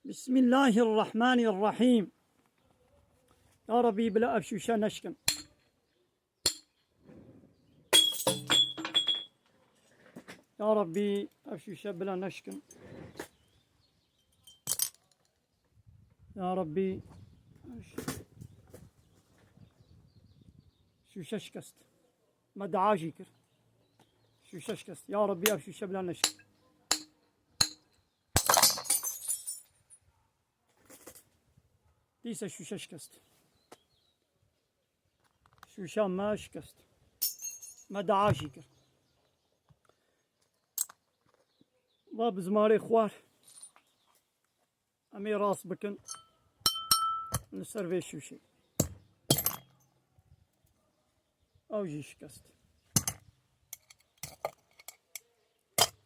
بسم الله الرحمن الرحيم. يا ربي بلا أبشوشة نشكن. يا ربي أبشوشة بلا نشكن. يا ربي شوشة شكست ما دعاجي كر شوشة شكست. يا ربي أبشوشة بلا نشكن. ليس شوشة شكست شوشة ما شكست ما دعاجي كر باب زماري خوار أمي راس بكن نسرفي شوشي أو جي شكست.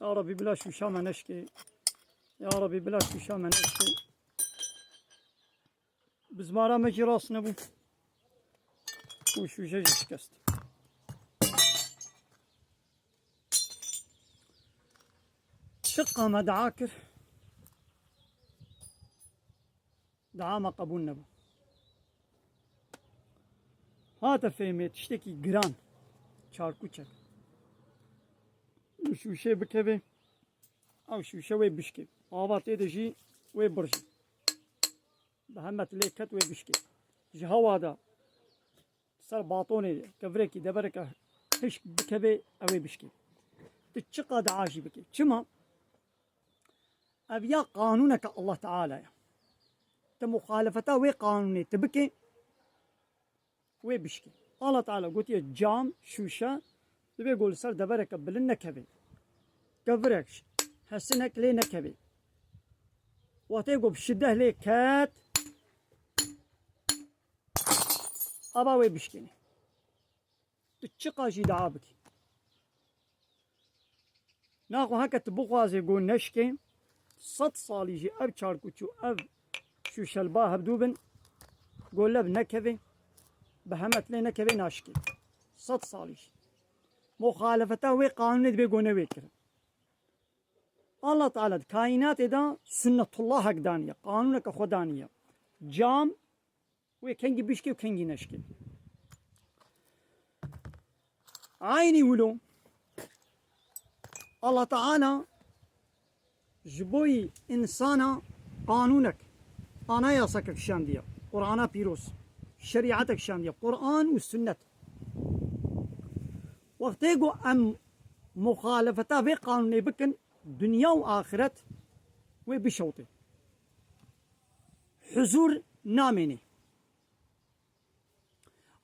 يا ربي بلا شوشة ما نشكي. يا ربي بلا شوشة ما نشكي. بزمارة مجي راس نبو وشوشة شكست. شقة ما دعاكر دعا ما قبول نبو. هاتا فهمي تشتكي جران چاركوچك وشوشة بكبه أو شوشة وي بشكي آبات إيدجي وي برجي بهمت ليكت وي بشكي جهوادا سر باطوني كفريكي دبرك هش بكبه أوي بشكي تتشقى دعاشي بكي شما أبيا قانونك الله تعالى تمخالفته وي قانوني تبكي وي بشكي. الله تعالى قلت يا جام شوشة تبي يقول سر دبرك بلنا كبي كفركش حسنك لينا كبي وتيقو بشده لي كات أبا وي بشكيني تتشقى جي دعابك ناخو هكا تبغازي يقول نشكي صد صالي جي أب شاركوشو أب شو شلباه بدوبن قول له بنكبي بهمت لي نكبي ناشكي صد صالي جي مخالفته وي قانون بيقونه ويكر. الله تعالى كائنات إذا سنة الله هكدانية قانونك خدانية جام وي كنجي بيشكي وكنجي نشكي عيني ولو الله تعالى جبوي إنسانا قانونك أنا ياسك شاندية قرآن بيروس شريعتك شاندية قرآن والسنة وقتيقو أم مخالفتا في قانوني بكن دنيا وآخرت وبشوطي حزور ناميني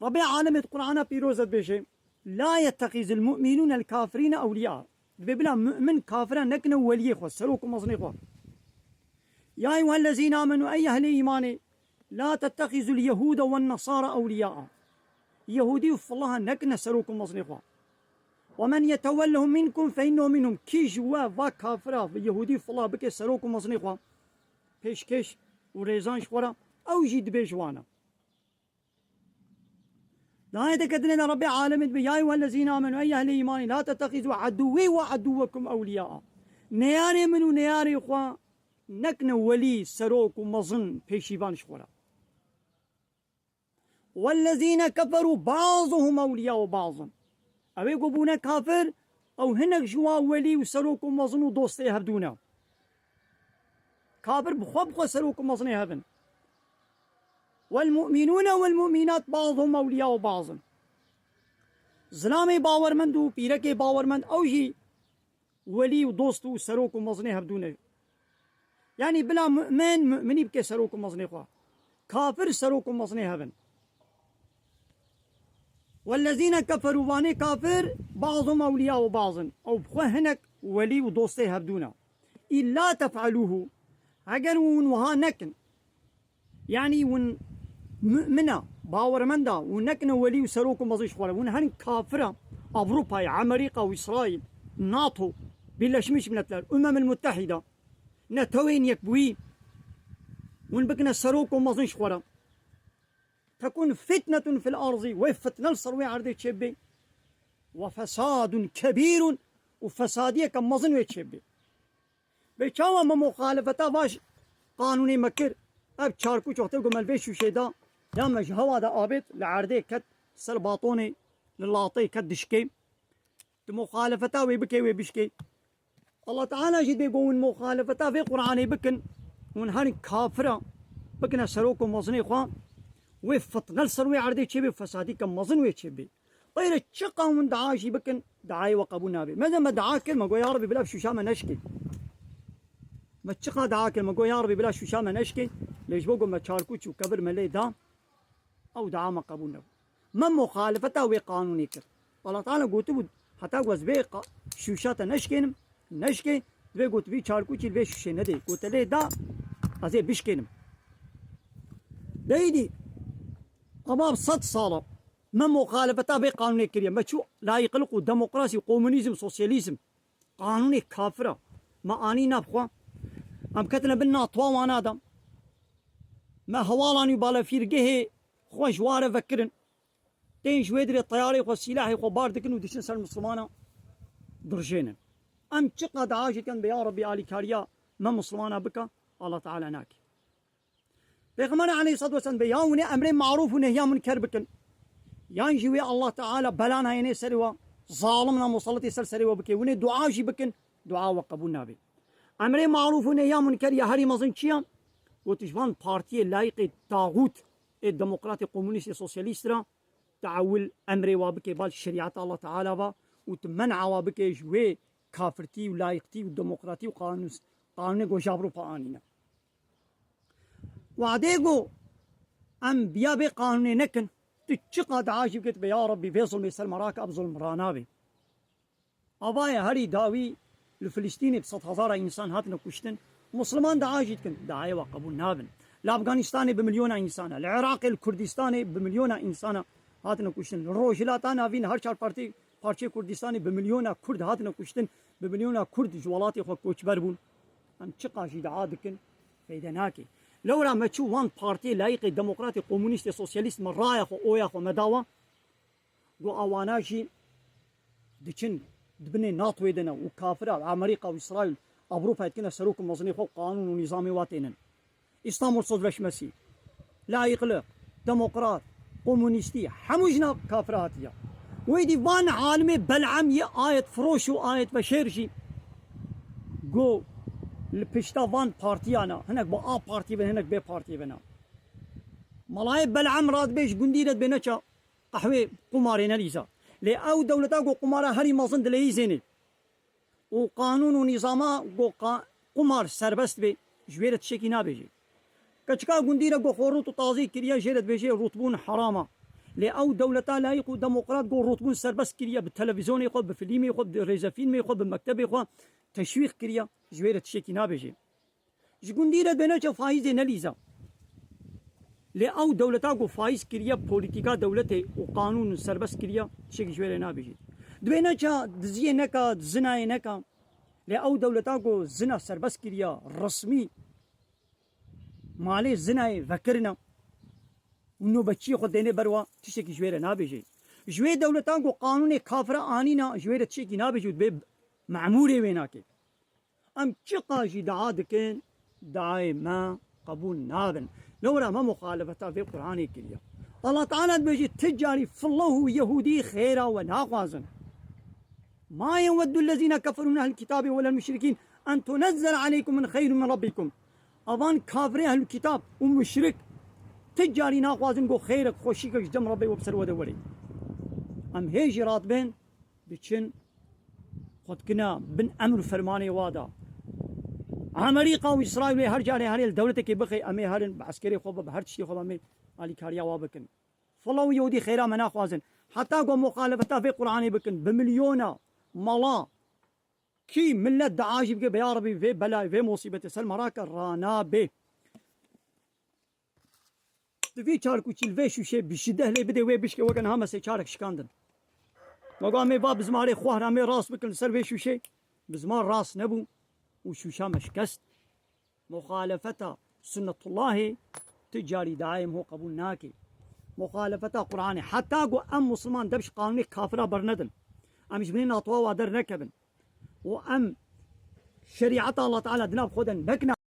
ربي عالم القرآن بيروزت بشي لا يتخذ المؤمنون الكافرين أولياء بلا مؤمن كافرا نكن ولي خو سروكم مصني خو. يا أيها الذين آمنوا أي أهل إيماني لا تتخذوا اليهود والنصارى أولياء يهودي فالله نكن سروكم مصني خو ومن يتولهم منكم فإنه منهم كي جوا فا كافرا يهودي فالله بك سروكم مصني خو بيش كيش وريزان شورا أو جيد بيجوانا لا يتكدنا ربي عالم يا أيها الذين آمنوا أي أهل إيمان لا تتخذوا عدوي وعدوكم أولياء نياري منو نياري خوا نكن ولي سروك ومظن بيشيبان شورا والذين كفروا بعضهم أولياء بعض أو يقبونا كافر أو هنك جوا ولي وسروك ومظن ودوستي هبدونا كافر بخوا سروك ومظن هبن والمؤمنون والمؤمنات بعضهم أولياء بعض زلامي باورمند و بيركي باورمند أو جي ولي ودوست وسروك ومظني هبدونه يعني بلا مؤمن مؤمني بكي سروك ومظني خوا كافر سروك ومظني هبن والذين كفروا واني كافر بعضهم أولياء بعض أو بخوا هنك ولي ودوستي هبدونه إلا تفعلوه اگر وها نكن يعني ون مؤمنة باورمندا ونكن ولي وسروكم مزيش ولا ونهن كافرة أوروبا أمريكا وإسرائيل ناتو بلاشمش من الأمم المتحدة نتوين يكبوي ونبكنا سروكم مزيش ولا تكون فتنة في الأرض وفتنة الصروي عرضي تشبي وفساد كبير وفسادية كم مزن ويتشبي بيشاوى مخالفة باش قانوني مكر اب چاركو چوخته قوم الفيش شيدا يا مش هوا دا آبت لعرده كت سرباطوني للاطي كت دشكي مخالفتا ويبكي ويبشكي الله تعالى جد بيقول مخالفتا في قرآن بكن ونهار كافرة بكنا سروكم وزني خوا وفتغل سروي عرده چبي فسادي كم وزن ويچبي غير الشقة من دعاشي بكن دعاي وقبو نابي ماذا ما دعا كلمة قو يا ربي بلا شوشامة نشكي ما تشقى دعا كلمة قو يا ربي بلا شوشامة نشكي ليش بقول ما تشاركوش وكبر ملي دا أو دعا ما قبو نابي ما مخالفته وقانوني كر الله تعالى قلت حتى قوز بيقى شوشاتا نشكي بي قلت بي تشاركوش البي شوشي ندي قلت ليه دا أزي بيشكينم دايدي أمام 100 صالة ما مخالفته بقانوني كريم ما شو لا يقلقوا ديمقراطي كومونيزم سوسياليزم قانوني كافرة ما أني نبخوا أم كتنا بنا طوانا دم ما هوالاني بالا فيرقه خوش واره فكرن تين شويدري الطياري خو السلاحي خو باردكن ودشن سال مسلمانا درجين أم شقد عاشت كان بيا ربي آلي كاريا ما مسلمانا بك الله تعالى ناكي بيغمانا عليه الصلاة والسلام بياوني أمرين معروف ونهيا منكر بكن ينجوي الله تعالى بلانا يني سروا ظالمنا مسلطي سروا بكي وني دعاء جي بكن دعاء وقبولنا بي أمرين معروف ونهيا منكر يا هري مزن چيا وتجوان بارتي لايق الطاغوت الديمقراطي كومونيستي سوسياليسترا تعول أمري وابكي بال شريعة الله تعالى با وتمنع وابكي جوي كافرتي ولايقتي وديمقراطي قانون جو جابرو بانينا وعديقو أم بيا بي قانوني نكن تشقى عاجب كتب يا ربي فيصل ميسر مراك أبظل مرانابي أبايا هري داوي الفلسطيني ب100,000 إنسان هاتنا كشتن مسلمان دعاجد كن دعاية وقبول نابن الأفغانستاني بمليون إنسان العراقي الكردستاني بمليون إنسان هاتنا كشتن الروجلاتانا فين هر شار بارتي كردستاني بمليون كرد هاتنا كشتن بمليون كرد جوالاتي خو كوچبر بون أم تشقى جي دعادكن فيدناكي لولا ما تشوف وان بارتي لايقي ديمقراطي كومونيستي سوسياليست من رايح اوياخ ومداوى قو اواناشي دچن دبني ناطوي دنا وكافره امريكا واسرائيل اوروبا كنا سروكم وزني فوق قانون ونظامي واتينن اسلام صدرش مسي لايق ديمقراط كومونيستي حموجنا كافراتيا ويدي وان عالمي بلعم يا آية فروش وآية بشيرجي قو البشتا وان بارتيانا هناك با بارتي بن هناك بي بارتي بنا ملاي بلعم راد بيش قنديرت بنشا قحوي قمارين ليزا لي او دولتا قو قمارا هري مازن دلي زيني وقانون ونظاما قو قمار سربست بي جويرت شكي نابيجي كچكا قنديرا قو خورو تازي كريا جيرت بيجي رطبون حراما لي او دولتا لايقو ديمقراط قو رطبون سربست كريا بالتلفزيون يخو بفيلم يخو بريزافيلم يخو بمكتب يخو تشويق كريا جويرة شيكي نابجي جقون ديرة بناجة فايزة نليزا لي او دولتا قو فايز كريا بوليتيكا دولتي وقانون سربس كريا شيكي جويرة نابجي دبناجة دزيه نكا دزناي نكا لي او دولتا قو زنا سربس كريا رسمي مالي زناي فكرنا ونو بچي خود ديني بروا تشيكي جويرة نابجي جوي دولتا قو قانون كافرة آنينا جويرة شيكي نابجي ودبيب معمولي ويناكي أم تشقاجي دعادكن دعاي ما قبول نابن لولا ما مخالفتها في القرآن الكريم الله تعالى بيجي تجاري في الله يهودي خيرا وناقازا ما يود الذين كفروا من أهل الكتاب ولا المشركين أن تنزل عليكم من خير من ربكم أظن كافرين أهل الكتاب ومشرك تجاري ناقازا قو خيرك خوشيك جدم ربي وبسر ودوري أم هيجي راتبين بتشن خد كنا بن أمر فرماني وادا أمريكا وإسرائيل هر جاني هني الدولة كي بخي أمي هرن بعسكري خوب بهر شيء خوب أمي علي كاريا وابكن فالله يودي خيرا منا خوازن حتى قو مخالفتها في القرآن بكن بمليونا ملا كي ملة دعاجي بكي بيا ربي في بلاي في مصيبة سلم راك رانا بي في شاركو تشيل في شو شيء بشده لي بدي وي بشكي وكان همسي شارك شكاندن وقامي باب زماري خوه رامي راس بكن سر في شو شيء بزمار راس نبو وشوشا مشكست مخالفتها سنة الله تجاري دايم هو قبول ناكي مخالفتها قرآني حتى قو أم مسلمان دبش قانوني كافرة برندن أم جبنين أطوا وادر نكبن وأم شريعة الله تعالى دناب خودن بكنا